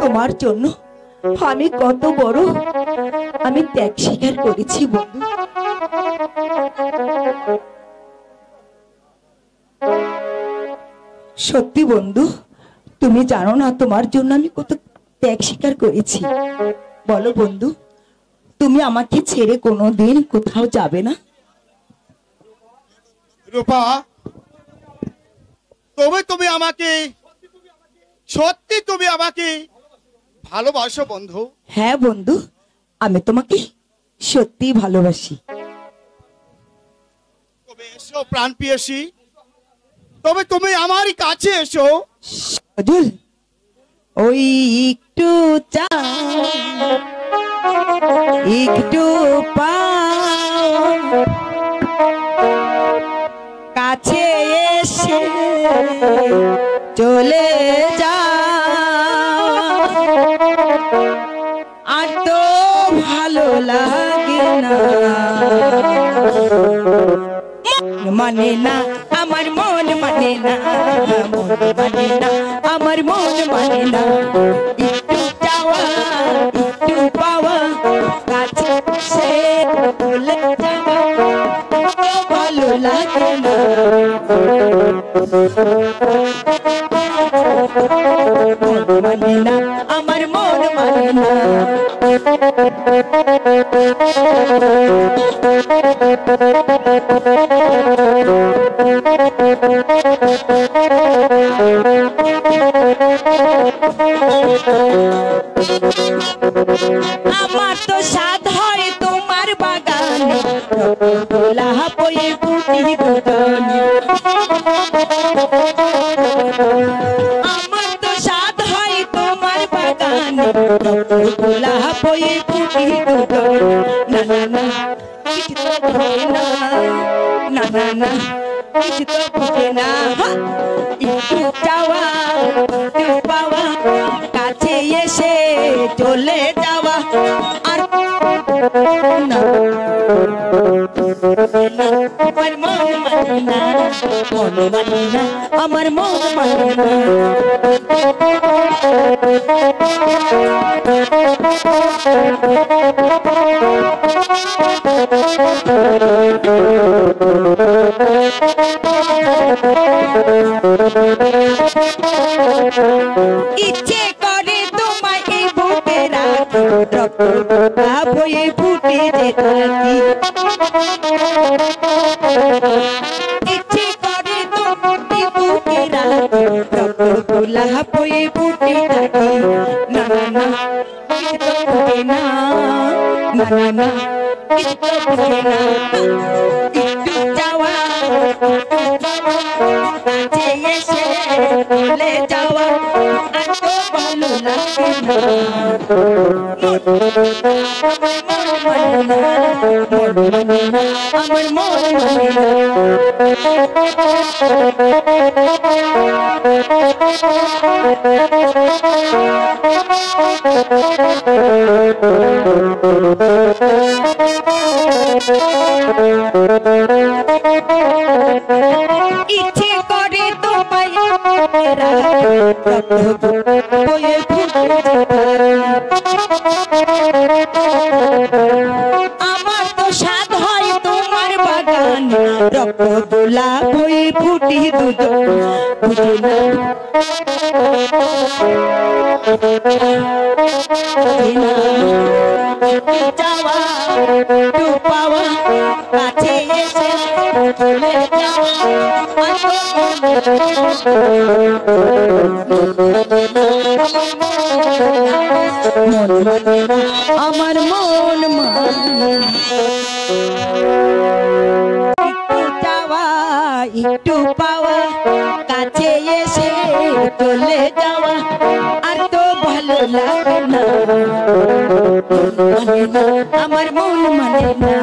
তোমার জন্য আমি কত বড় আমি ত্যাগ স্বীকার করেছি বন্ধু। সত্যি বন্ধু, তুমি জানো না তোমার জন্য আমি কত ত্যাগ স্বীকার করেছি। বলো বন্ধু, তুমি আমাকে ছেড়ে কোনোদিন কোথাও যাবে না? রূপা, তবে তুমি আমাকে সত্যি তুমি আমাকে ভালোবাসো বন্ধু? হ্যাঁ বন্ধু, আমি তোমাকে সত্যি ভালোবাসি। তবে এসো প্রাণ পিয়াসী, তবে তুমি আমার কাছে এসো। সজল, ওই একটু চা একটু কাছে এসে চলে যা, আর তো ভালো লাগে না, মানে না আমার মন মানে না, মন মানে না আমার মন মানে না, একটু চাওয়া একটু পাওয়া কাছে সে বলে যাওয়া ভালো লাগে না, মন মানে না আমার মন মানে না। আমার তো সাধ হয় তোমার বাগানে, গোলাপ হয়ে ফুটি দুজনে, আমার তো সাধ হয় তোমার বাগানে, গোলাপ হয়ে ফুটি দুজনে, না না না কিছু তো ভয় না, না না না কিছু তো বুঝে না, একটু চাওয়া একটু পাওয়া কাছে এসে চলে যাওয়া, আর না আমার মন মানে না, মন মানে না আমার মন মানে না। ইচ্ছে করে তোমায় এই বুকে রাখি, রক্ত বয়ে ফুটে যে থাকি, ইচ্ছে করে তোমায় বুকে রাখি, রক্ত বয়ে ফুটে থাকি, না না না কিছু তো বুঝে না, না না না কিছু তো বুঝে না, একটু যাওয়া কাছে এসে ভুলে যাওয়া আর তো ভালো লাগে না, মন মানে না আমার মন মানে না। ইচ্ছে করে তোমায় বয়ে আমার তো স্বাদ হয় তোমার বাগান, রক্ত গোলাপ হয়ে ফুটি দুজন, বুঝে না যাওয়া একটু পাওয়া কাছে এসে চলে যাওয়া, আমার মন একটু যাওয়া একটু পাওয়া কাছে এসে চলে যাওয়া, আর তো ভালো লাগে না, আমার মন মানে না।